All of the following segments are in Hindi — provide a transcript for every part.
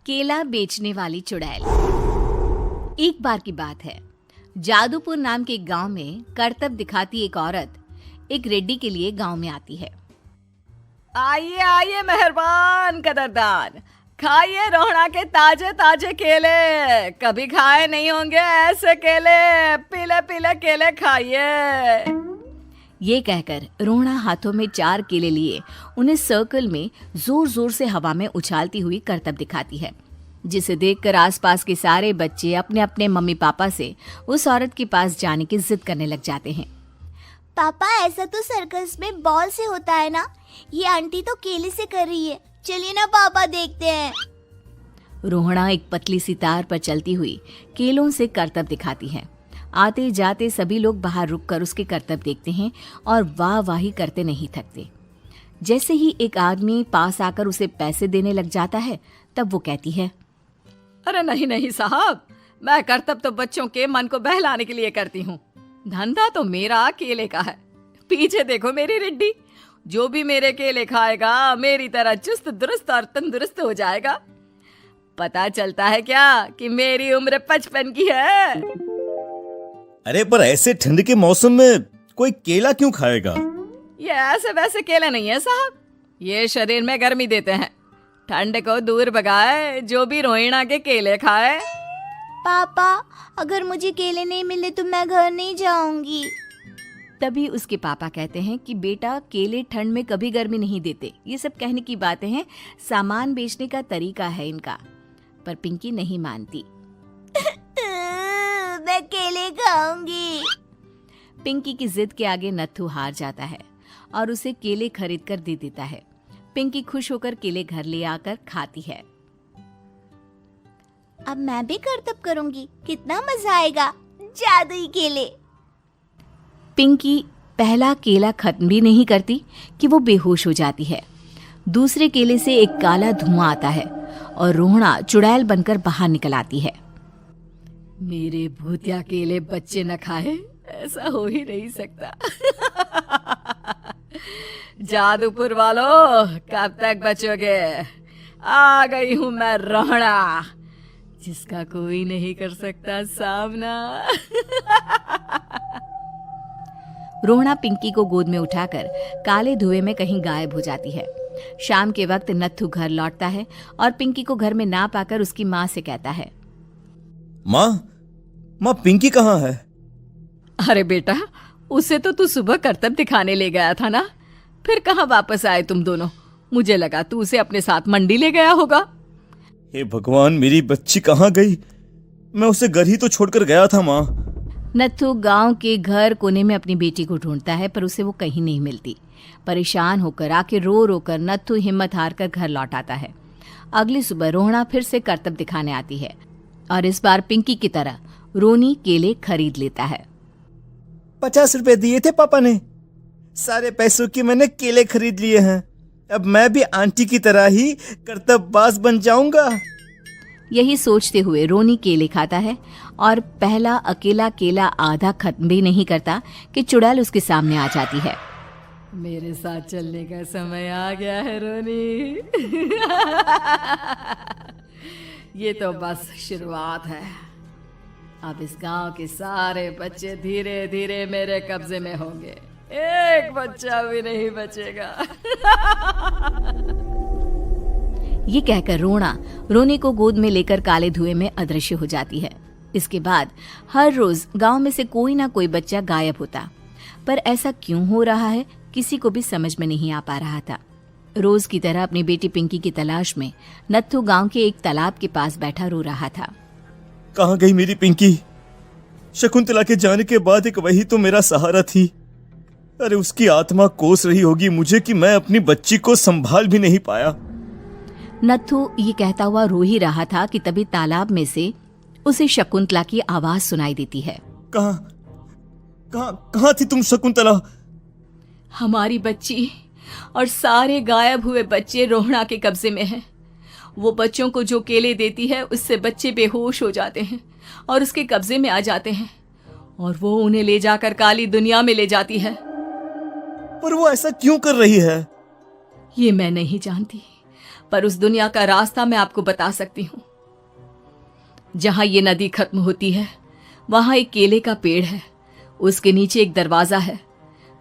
केला बेचने वाली चुड़ैल। एक बार की बात है, जादूपुर नाम के एक गांव में करतब दिखाती एक औरत एक रेड्डी के लिए गांव में आती है। आइए आइए मेहरबान कदरदान, खाइए रोहड़ा के ताजे ताजे केले। कभी खाए नहीं होंगे ऐसे केले, पीले पीले केले खाइए। ये कहकर रोहड़ा हाथों में 4 केले लिए उन्हें सर्कल में जोर जोर से हवा में उछालती हुई करतब दिखाती है, जिसे देखकर आसपास के सारे बच्चे अपने अपने मम्मी पापा से उस औरत के पास जाने की जिद करने लग जाते हैं। पापा, ऐसा तो सर्कस में बॉल से होता है ना, ये आंटी तो केले से कर रही है। चलिए ना पापा, देखते हैं। रोहड़ा एक पतली सी तार पर चलती हुई केलों से करतब दिखाती है। आते जाते सभी लोग बाहर रुककर उसके करतब देखते हैं और वाह वाही करते नहीं थकते। जैसे ही एक आदमी पास आकर उसे पैसे देने लग जाता है, तब वो कहती है, अरे नहीं नहीं साहब, मैं करतब तो बच्चों के मन को बहलाने के लिए करती हूँ। धंधा तो मेरा केले का है। पीछे देखो मेरी रिड्डी, जो भी मेरे केले खाएगा मेरी तरह चुस्त दुरुस्त और तंदुरुस्त हो जाएगा। पता चलता है क्या कि मेरी उम्र 55 की है। अरे पर ऐसे ठंड के मौसम में कोई केला क्यों खाएगा? ये ऐसे वैसे केले नहीं है साहब, ये शरीर में गर्मी देते हैं। ठंड को दूर भगाए जो भी रोहिणा के केले खाए। पापा, अगर मुझे केले नहीं मिले तो मैं घर नहीं जाऊंगी। तभी उसके पापा कहते हैं कि बेटा, केले ठंड में कभी गर्मी नहीं देते। ये सब कहने की बातें हैं, सामान बेचने का तरीका है इनका। पर पिंकी नहीं मानती। मैं केले खाऊंगी। पिंकी की जिद के आगे नत्थू हार जाता है और उसे केले खरीद कर दे देता है। पिंकी खुश होकर केले घर ले आकर खाती है। अब मैं भी करतब करूंगी, कितना मजा आएगा। जादुई केले। पिंकी पहला केला खत्म भी नहीं करती कि वो बेहोश हो जाती है। दूसरे केले से एक काला धुआं आता है और रोहड़ा चुड़ैल बनकर बाहर निकल आती है। मेरे भूतिया केले बच्चे न खाए, ऐसा हो ही नहीं सकता। जादूपुर वालों, कब तक बचोगे? आ गई हूं मैं रोहड़ा, जिसका कोई नहीं कर सकता सामना। रोहड़ा पिंकी को गोद में उठाकर काले धुएं में कहीं गायब हो जाती है। शाम के वक्त नत्थू घर लौटता है और पिंकी को घर में ना पाकर उसकी माँ से कहता है, माँ पिंकी कहाँ है? अरे बेटा, उसे तो तू सुबह करतब दिखाने ले गया था ना, फिर कहाँ वापस आए तुम दोनों? मुझे लगा तू उसे अपने साथ मंडी ले गया होगा। हे भगवान, मेरी बच्ची कहाँ गई? मैं उसे घर ही तो छोड़कर गया था माँ। नत्थू गांव के घर कोने में अपनी बेटी को ढूंढता है, पर उसे वो कहीं नहीं मिलती। परेशान होकर आके रो रो कर नत्थू हिम्मत हार कर घर लौट आता है। अगली सुबह रोहड़ा फिर से करतब दिखाने आती है और इस बार पिंकी की तरह रोनी केले खरीद लेता है। 50 रुपए दिए थे पापा ने, सारे पैसों की मैंने केले खरीद लिए हैं। अब मैं भी आंटी की तरह ही करतबबाज बन जाऊंगा। यही सोचते हुए रोनी केले खाता है और पहला अकेला केला आधा खत्म भी नहीं करता कि चुड़ैल उसके सामने आ जाती है। मेरे साथ चलने का समय आ गया है रोनी। ये तो बस शुरुआत है। अब इस गांव के सारे बच्चे धीरे धीरे मेरे कब्जे में होंगे, एक बच्चा भी नहीं बचेगा। ये कहकर रोनी को गोद में लेकर काले धुएं में अदृश्य हो जाती है। इसके बाद हर रोज गांव में से कोई ना कोई बच्चा गायब होता, पर ऐसा क्यों हो रहा है किसी को भी समझ में नहीं आ पा रहा था। रोज की तरह अपनी बेटी पिंकी की तलाश में नत्थू गांव के एक तालाब के पास बैठा रो रहा था। कहाँ गई मेरी पिंकी? शकुंतला के जाने के बाद एक वही तो मेरा सहारा थी। अरे उसकी आत्मा कोस रही होगी मुझे कि मैं अपनी बच्ची को संभाल भी नहीं पाया। नत्थू ये कहता हुआ रो ही रहा था कि तभी तालाब में से उसे शकुंतला की आवाज सुनाई देती है। कहाँ थी तुम शकुंतला? हमारी बच्ची और सारे गायब हुए बच्चे रोहड़ा के कब्जे में हैं। वो बच्चों को जो केले देती है उससे बच्चे बेहोश हो जाते हैं और उसके कब्जे में आ जाते हैं और वो उन्हें ले जाकर काली दुनिया में ले जाती है। पर वो ऐसा क्यों कर रही है? ये मैं नहीं जानती, पर उस दुनिया का रास्ता मैं आपको बता सकती हूँ। जहां ये नदी खत्म होती है वहां एक केले का पेड़ है, उसके नीचे एक दरवाजा है,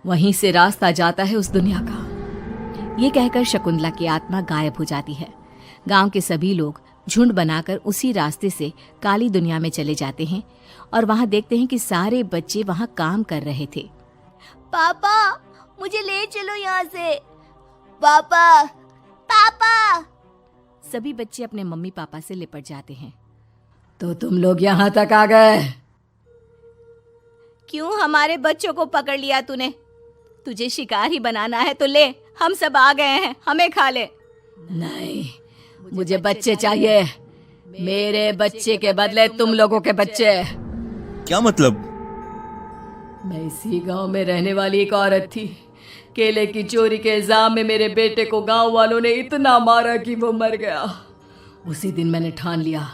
वहीं से रास्ता जाता है उस दुनिया का। ये कहकर शकुंतला की आत्मा गायब हो जाती है। गांव के सभी लोग झुंड बनाकर उसी रास्ते से काली दुनिया में चले जाते हैं और वहां देखते हैं कि सारे बच्चे वहां काम कर रहे थे। पापा मुझे ले चलो यहाँ से। पापा पापा। सभी बच्चे अपने मम्मी पापा से लिपट जाते हैं। तो तुम लोग यहाँ तक आ गए? क्यों हमारे बच्चों को पकड़ लिया तूने? तुझे शिकार ही बनाना है तो ले, हम सब आ गए हैं, हमें खा ले। नहीं, मुझे बच्चे चाहिए, मेरे बच्चे के बदले तुम लोगों के बच्चे। क्या मतलब? मैं इसी गांव में रहने वाली एक औरत थी। केले की चोरी के इल्जाम में मेरे बेटे को गांव वालों ने इतना मारा कि वो मर गया। उसी दिन मैंने ठान लिया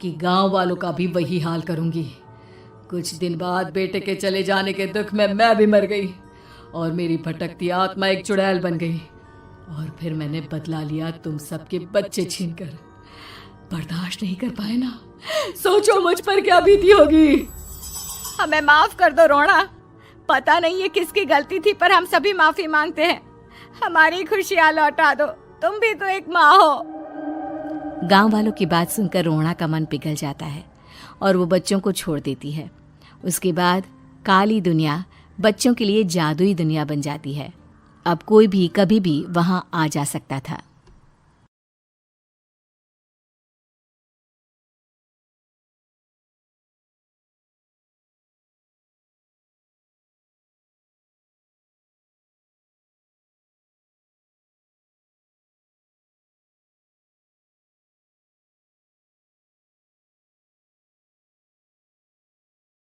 कि गांव वालों का भी वही हाल करूंगी। कुछ दिन बाद बेटे के चले जाने के दुख में मैं भी मर गई और मेरी भटकती आत्मा एक चुड़ैल बन गई। और फिर मैंने बदला लिया तुम सबके बच्चे छीनकर। बर्दाश्त नहीं कर पाए ना, सोचो मुझ पर क्या बीती होगी। हमें माफ कर दो रोना, पता नहीं ये किसकी गलती थी पर हम सभी माफी मांगते हैं। हमारी खुशियां लौटा दो, तुम भी तो एक माँ हो। गांव वालों की बात सुनकर रोना का मन पिघल जाता है और वो बच्चों को छोड़ देती है। उसके बाद काली दुनिया बच्चों के लिए जादुई दुनिया बन जाती है। अब कोई भी कभी भी वहां आ जा सकता था।